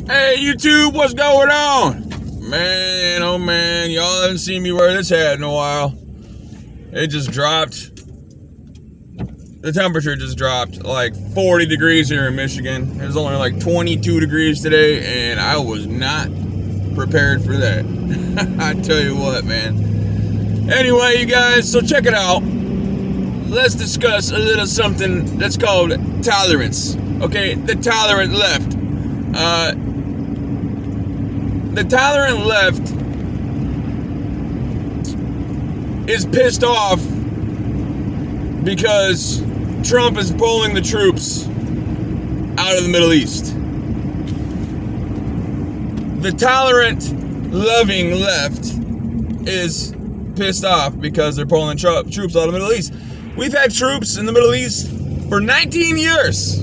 Hey YouTube, what's going on? Man, oh man, y'all haven't seen me wear this hat in a while. It just dropped. The temperature just dropped like 40 degrees here in Michigan. It was only like 22 degrees today, and I was not prepared for that. I tell you what, man. Anyway, you guys, so check it out. Let's discuss a little something that's called tolerance. Okay, the tolerant left. The tolerant left is pissed off because Trump is pulling the troops out of the Middle East. The tolerant, loving left is pissed off because they're pulling troops out of the Middle East. We've had troops in the Middle East for 19 years.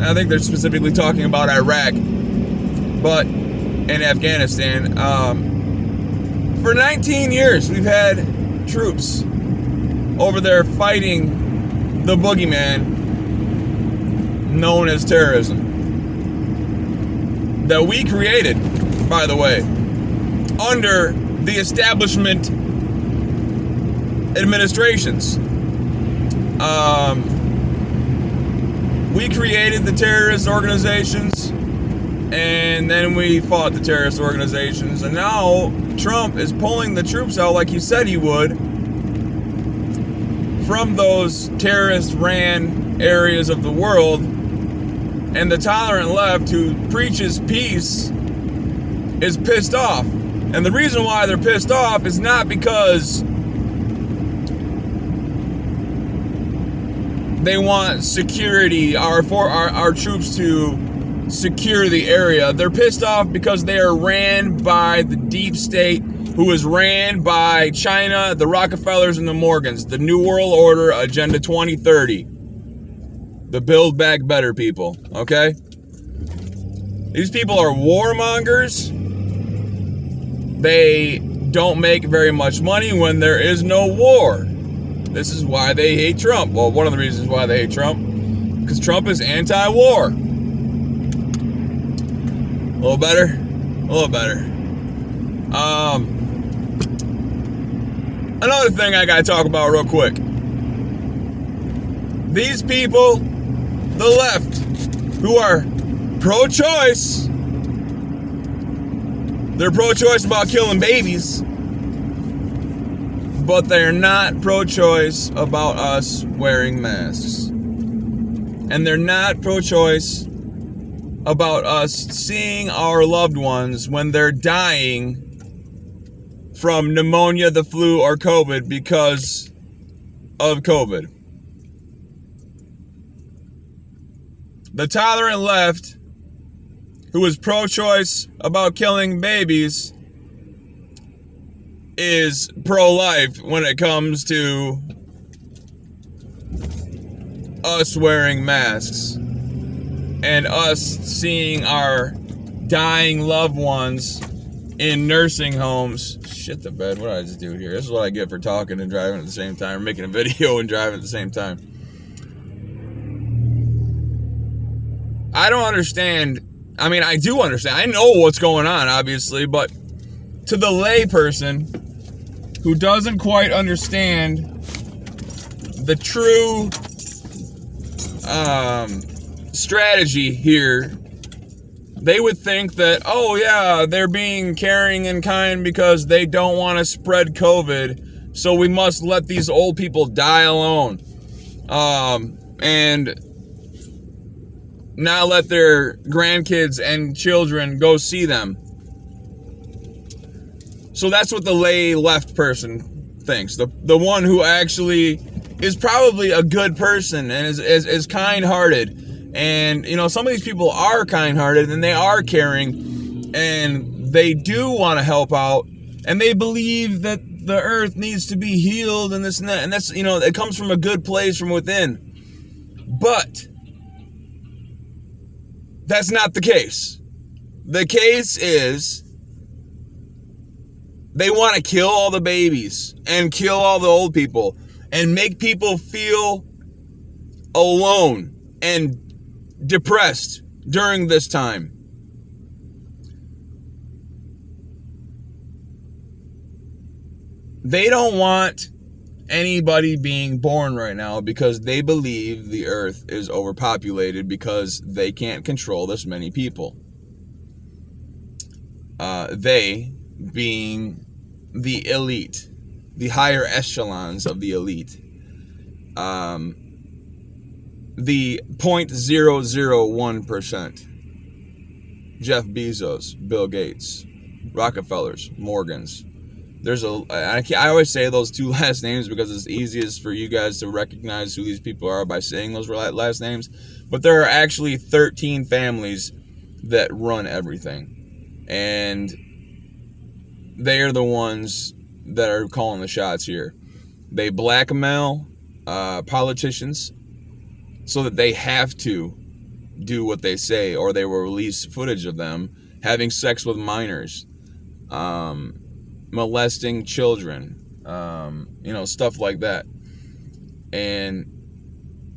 I think they're specifically talking about Iraq, but in Afghanistan. For 19 years, we've had troops over there fighting the boogeyman known as terrorism that we created, by the way, under the establishment administrations. We created the terrorist organizations, and then we fought the terrorist organizations, and now Trump is pulling the troops out like he said he would from those terrorist-ran areas of the world, and the tolerant left who preaches peace is pissed off. And the reason why they're pissed off is not because they want security, our troops to secure the area. They're pissed off because they are ran by the deep state, who is ran by China, the Rockefellers, and the Morgans. The New World Order, Agenda 2030. The Build Back Better people, okay? These people are warmongers. They don't make very much money when there is no war. This is why they hate Trump. Well, one of the reasons why they hate Trump, because Trump is anti-war. A little better? A little better. Another thing I gotta talk about real quick. These people, the left, who are pro-choice, they're pro-choice about killing babies, but they're not pro-choice about us wearing masks. And they're not pro-choice about us seeing our loved ones when they're dying from pneumonia, the flu, or COVID because of COVID. The tolerant left, who is pro-choice about killing babies, is pro-life when it comes to us wearing masks and us seeing our dying loved ones in nursing homes. Shit the bed, what did I just do here? This is what I get for talking and driving at the same time, or making a video and driving at the same time. I don't understand. I mean, I do understand. I know what's going on, obviously, but to the lay person who doesn't quite understand the true strategy here, they would think that, oh yeah, they're being caring and kind because they don't want to spread COVID, so we must let these old people die alone, and not let their grandkids and children go see them. So that's what the lay left person thinks. The one who actually is probably a good person and is kind-hearted. And, you know, some of these people are kind-hearted and they are caring and they do want to help out and they believe that the earth needs to be healed and this and that. And that's, you know, it comes from a good place from within. But that's not the case. The case is they want to kill all the babies and kill all the old people and make people feel alone and depressed during this time. They don't want anybody being born right now because they believe the earth is overpopulated because they can't control this many people. They being the elite, the higher echelons of the elite. The 0.001%. Jeff Bezos, Bill Gates, Rockefellers, Morgans. I always say those two last names because it's easiest for you guys to recognize who these people are by saying those last names. But there are actually 13 families that run everything. And they are the ones that are calling the shots here. They blackmail politicians so that they have to do what they say, or they will release footage of them having sex with minors, molesting children, stuff like that. And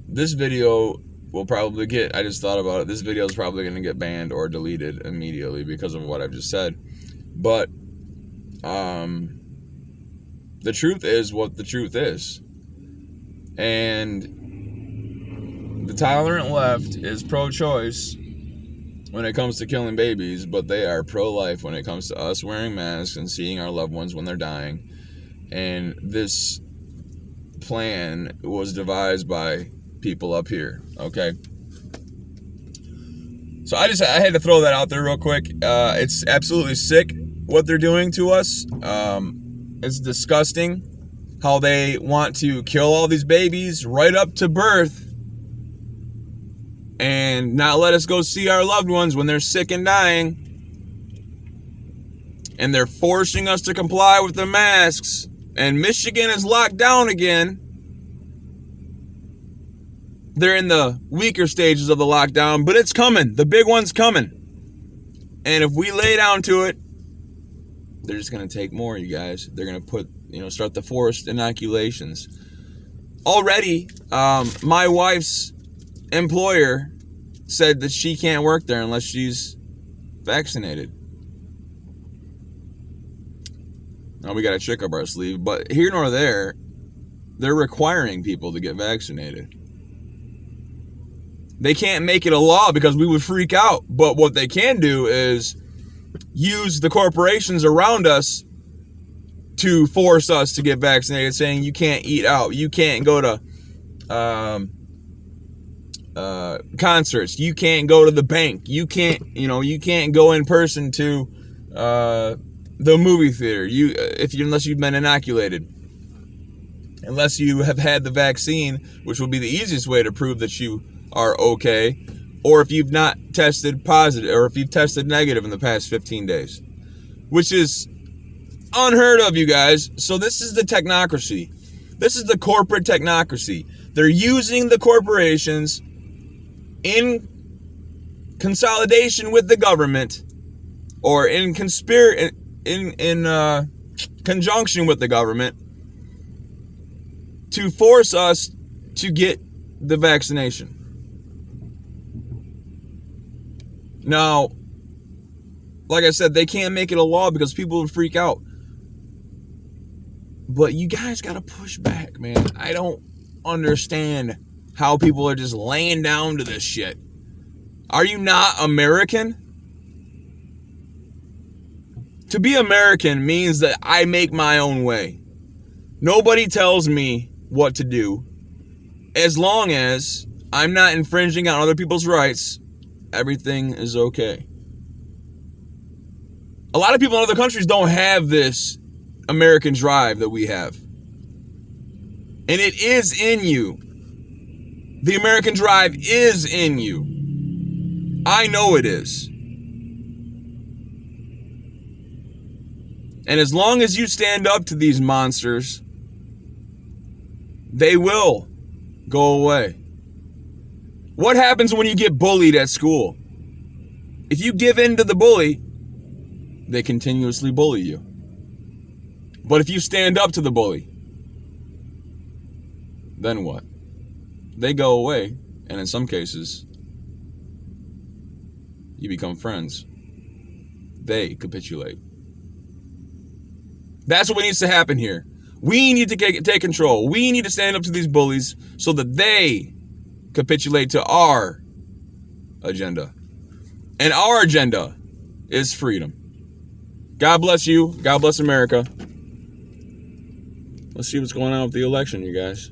this video will probably I just thought about it, this video is probably going to get banned or deleted immediately because of what I've just said. But the truth is what the truth is. And the tolerant left is pro-choice when it comes to killing babies, but they are pro-life when it comes to us wearing masks and seeing our loved ones when they're dying. And this plan was devised by people up here, okay? So I had to throw that out there real quick. It's absolutely sick what they're doing to us. It's disgusting how they want to kill all these babies right up to birth and not let us go see our loved ones when they're sick and dying. And they're forcing us to comply with the masks. And Michigan is locked down again. They're in the weaker stages of the lockdown, but it's coming. The big one's coming. And if we lay down to it, they're just going to take more, you guys. They're going to start the forced inoculations. Already, my wife's employer said that she can't work there unless she's vaccinated. Now we got a trick up our sleeve, but here nor there, they're requiring people to get vaccinated. They can't make it a law because we would freak out, but what they can do is use the corporations around us to force us to get vaccinated, saying you can't eat out, you can't go to concerts, you can't go to the bank, you can't go in person to the movie theater, unless you've been inoculated, unless you have had the vaccine, which will be the easiest way to prove that you are okay, or if you've not tested positive, or if you've tested negative in the past 15 days, which is unheard of, you guys. So this is the technocracy. This is the corporate technocracy. They're using the corporations in consolidation with the government, or in conjunction with the government, to force us to get the vaccination. Now, like I said, they can't make it a law because people would freak out. But you guys got to push back, man. I don't understand how people are just laying down to this shit. Are you not American? To be American means that I make my own way. Nobody tells me what to do. As long as I'm not infringing on other people's rights, everything is okay. A lot of people in other countries don't have this American drive that we have. And it is in you. The American drive is in you. I know it is. And as long as you stand up to these monsters, they will go away. What happens when you get bullied at school? If you give in to the bully, they continuously bully you. But if you stand up to the bully, then what? They go away, and in some cases, you become friends. They capitulate. That's what needs to happen here. We need to take control. We need to stand up to these bullies so that they capitulate to our agenda. And our agenda is freedom. God bless you. God bless America. Let's see what's going on with the election, you guys.